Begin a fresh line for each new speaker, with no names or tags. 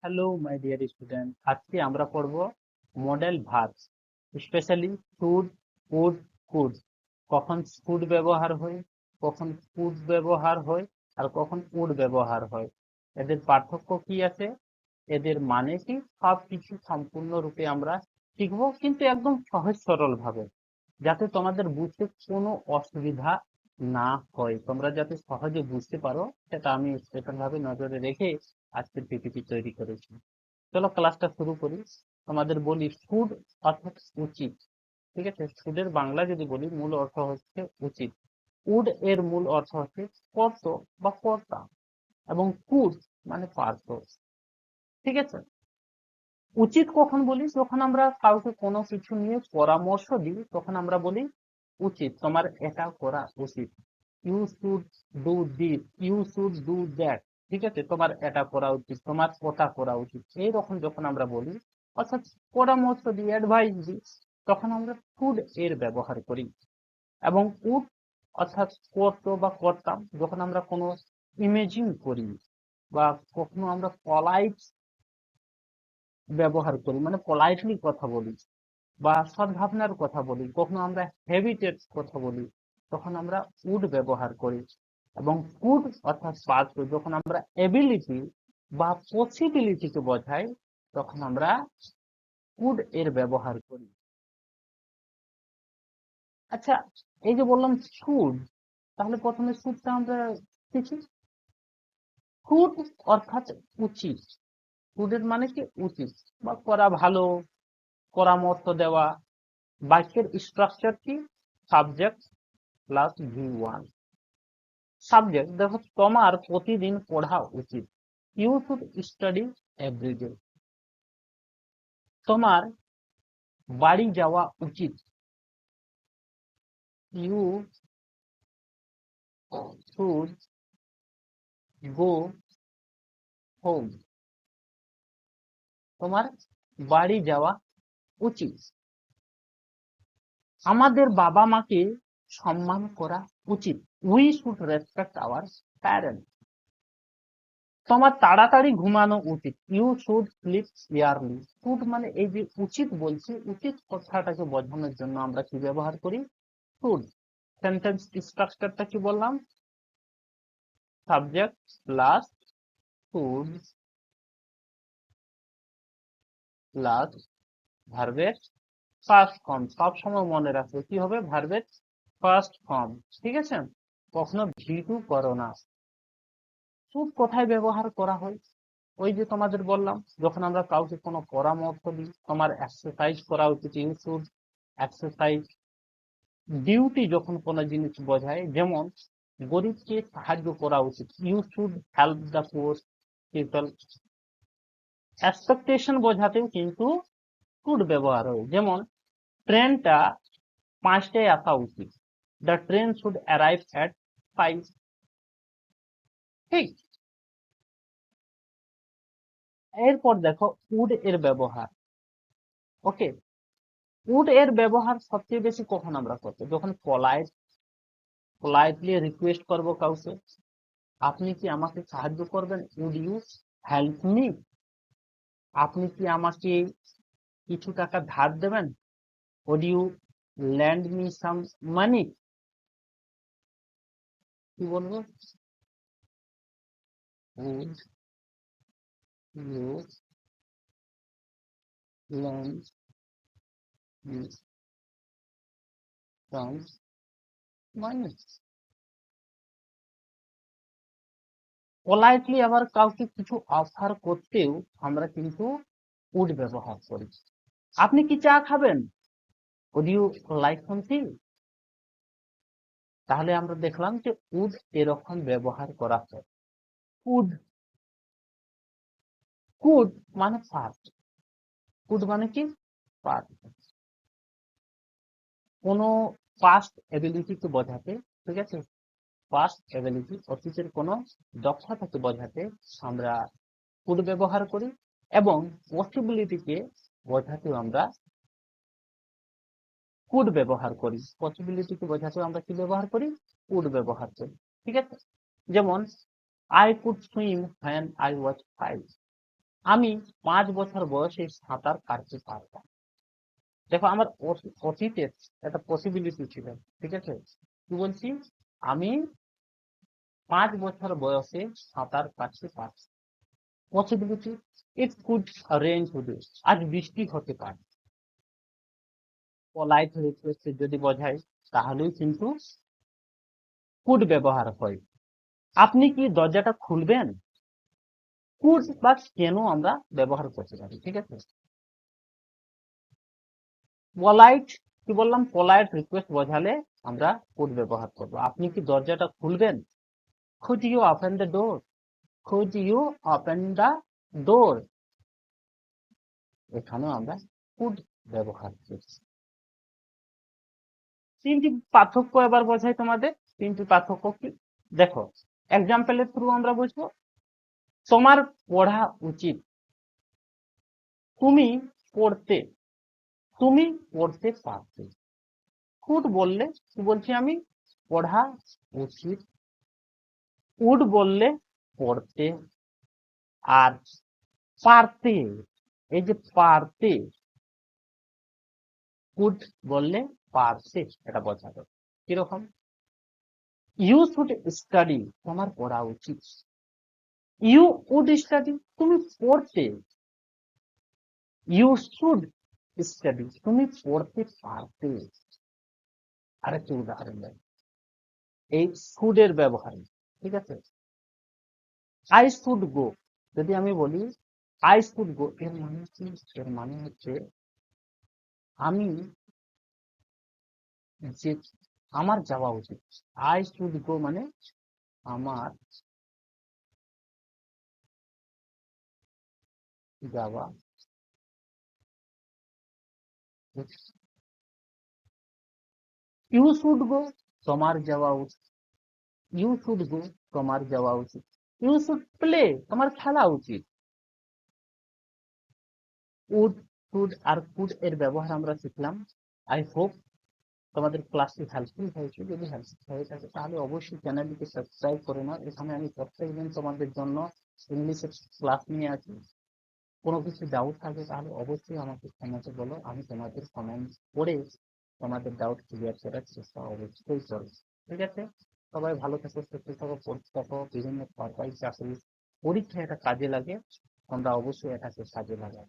Hello my dear student, আজকে আমরা পড়ব model verbs, specially should, could, could. কখন শুড ব্যবহার হয়, কখন কুড ব্যবহার হয়, আর কখন উড ব্যবহার হয়, এদের পার্থক্য কি আছে, এদের মানে কি, সব কিছু সম্পূর্ণরূপে আমরা শিখবো, কিন্তু একদম সহজ সরল ভাবে, যাতে তোমাদের বুঝতে কোনো অসুবিধা না হয়, তোমরা যাতে সহজে বুঝতে পারো, সেটা আমি স্পেশাল ভাবে নজরে রেখে আজকের পিপিটি তৈরি করেছি। চলো ক্লাসটা শুরু করি। তোমাদের বলি শুড অর্থাৎ উচিত। ঠিক আছে, শুডের বাংলা যদি বলি মূল অর্থ হচ্ছে উচিত। উড এর মূল অর্থ হচ্ছে কর্ত বা কর্তা, এবং কুড মানে পারত। ঠিক আছে, উচিত কখন বলি, যখন আমরা কাউকে কোনো কিছু নিয়ে পরামর্শ দিই তখন আমরা বলি উচিত, তোমার এটা করা উচিত। You should do this, you should do that. ঠিক আছে, তোমার এটা করা উচিত, তোমার ওটা করা উচিত, এইরকম যখন আমরা বলি, অর্থাৎ পরামর্শ দিই, অ্যাডভাইস দিই, তখন আমরা শুড এর ব্যবহার করি। এবং উড অর্থাৎ করত বা করতাম, যখন আমরা কোনো ইমেজিন করি বা কখনো আমরা পলাইট ব্যবহার করি, মানে পোলাইটলি কথা বলি বা সদ্ভাবনার কথা বলি, কখনো আমরা হ্যাবিটেট কথা বলি, তখন আমরা উড ব্যবহার করি। এবং কুড অর্থাৎ পার্ট, যখন আমরা এবিলিটি বা পসিবিলিটিকে বোঝাই, তখন আমরা কুড এর ব্যবহার করি। আচ্ছা, এই যে বললাম শুড, তাহলে প্রথমে শুডটা আমরা শিখি। শুড অর্থাৎ উচিত। শুডের মানে কি উচিত বা করা ভালো, পরামর্শ দেওয়া। বাক্যের স্ট্রাকচার কি, সাবজেক্ট প্লাস V1। সাবজেক্ট দেখো, তোমার প্রতিদিন পড়া উচিত, ইউ শুড স্টাডি এভরিডে। তোমার বাড়ি যাওয়া উচিত, ইউ শুড গো হোম। তোমার বাড়ি যাওয়া উচিত। আমাদের বাবা মাকে সম্মান করা উচিত, we should respect our parents. তোমার তাড়াতাড়ি ঘুমানো উচিত, you should sleep early. Should মানে এই যে উচিত বলছি, উচিত কথাটাকে বোঝানোর জন্য আমরা কি ব্যবহার করি, শুড। সেন্টেন্স স্ট্রাকচারটা কি বললাম, সাবজেক্ট প্লাস শুড প্লাস ভার্বের ফার্স্ট ফর্ম। সবসময় মনে রাখবে কি হবে, ভার্বের ফার্স্ট ফর্ম। ঠিক আছে, কখনো V2 করো না। শুড কোথায় ব্যবহার করা হয়, ওই যে তোমাদের বললাম, যখন আমরা কাউকে কোনো পরামর্শ দিই, তোমার এক্সারসাইজ করা উচিত, ইউ শুড এক্সারসাইজ। ডিউটি যখন কোনো জিনিস বোঝায়, যেমন গরিবকে সাহায্য করা উচিত, you should help the poor people. Expectation বোঝাতেও কিন্তু শুড ব্যবহার হয়, যেমন ট্রেনটা 5টায় আসা উচিত, the train should arrive at 5। ঠিক, এরপর দেখো উড এর ব্যবহার। ওকে, উড এর ব্যবহার সবচেয়ে বেশি কখন আমরা করতে, যখন পোলাইটলি রিকোয়েস্ট করবো কাউকে, আপনি কি আমাকে সাহায্য করবেন, উড ইউ হেল্প মি। আপনি কি আমাকে কিছু টাকা ধার দেবেন, would you lend me some money. কি বলবো, would you lend me some money. Politely আবার কাউকে কিছু অফার করতেও আমরা কিন্তু উড ব্যবহার করি। আপনি কি চা খাবেন, উড ইউ লাইক সামথিং। তাহলে আমরা দেখলাম যে উড এরকম ব্যবহার করা হয়। কুড, কুড মানে পার্ট, কুড মানে কি পার্ট, কোন পাস্ট এবিলিটিকে বোঝাতে। ঠিক আছে, পাস্ট এবিলিটি অতীতের কোন দক্ষতাকে বোঝাতে আমরা কুড ব্যবহার করি, এবং পসিবিলিটিকে বোঝাতেও আমরা কুড ব্যবহার করি। পসিবিলিটিকে বোঝাতেও আমরা কি ব্যবহার করি, কুড ব্যবহার করি। ঠিক আছে, যেমন I could swim when I was 5। আমি 5 বছর বয়সে সাঁতার কাটতে পারতাম। দেখো আমার অতীতে একটা পসিবিলিটি ছিল, ঠিক আছে? কি বলছি? আমি 5 বছর বয়সে সাঁতার কাটতে পারছি। Possibility, it could rain today, আজ বৃষ্টি হতে পারে। পলাইট রিকোয়েস্ট যদি বোঝায় তাহলেই কিন্তু কুড ব্যবহার হয়। আপনি কি দরজাটা খুলবেন? কুড বা কেন আমরা ব্যবহার করতে পারি, ঠিক আছে? পলাইট, কি বললাম, পলাইট রিকোয়েস্ট বোঝালে আমরা কুড ব্যবহার করব। আপনি কি দরজাটা খুলবেন? Could you open the door? Could you open the door? এখানেও আমরা কুড ব্যবহার করছি। তিনটি পার্থক্য এবার বোঝাই তোমাদের। তিনটি পার্থক্য কি দেখো, এক্সাম্পলের থ্রু আমরা বুঝবো। তোমার পড়া উচিত, তুমি পড়তে, তুমি পড়তে পারতে। কুড বললে কি বলছি আমি? পড়া উচিত। উড বললে পড়তে। আর পারতে, এই যে পারতে, কুড বললে পারতে, এটা বোঝাবে। কিরকম? ইউ শুড স্টাডি, তোমার পড়া উচিত। ইউ উড স্টাডি, তুমি পড়তে। ইউ শুড স্টাডি, তুমি পড়তে পারতে। আরেকটি উদাহরণ দেয় এই শুড এর ব্যবহার, ঠিক আছে? আই শুড গো, যদি আমি বলি আই শুড গো, এর মানে কি? এর মানে হচ্ছে আমি যে, আমার যাওয়া উচিত। আই শুড গো মানে আমার যাওয়া উচিত। ইউ শুড গো, তোমার যাওয়া উচিত। ইউ শুড গো, তোমার যাওয়া উচিত। ইউ শুড প্লে, তোমার খেলা উচিত। উড, শুড আর কুড এর ব্যবহার আমরা শিখলাম। আই হোপ তোমাদের ক্লাসটি হেল্পফুল হয়েছে। যদি হেল্পফুল হয়ে থাকে তাহলে অবশ্যই চ্যানেলটিকে সাবস্ক্রাইব করে নাও। এখানে আমি প্রত্যেক দিন তোমাদের জন্য ইংলিশের ক্লাস নিয়ে আছি। কোনো কিছু ডাউট থাকে তাহলে অবশ্যই আমাকে কমেন্টে বলো, আমি তোমাদের কমেন্ট পড়ে তোমাদের ডাউট ক্লিয়ার করার চেষ্টা অবশ্যই করবো, ঠিক আছে? সবাই ভালো থাকো, সুস্থ থাকো, পড়তে থাকো। বিভিন্ন সরকারি চাকরি পরীক্ষা এটা কাজে লাগে, তোমরা অবশ্যই এটাকে কাজে লাগাও।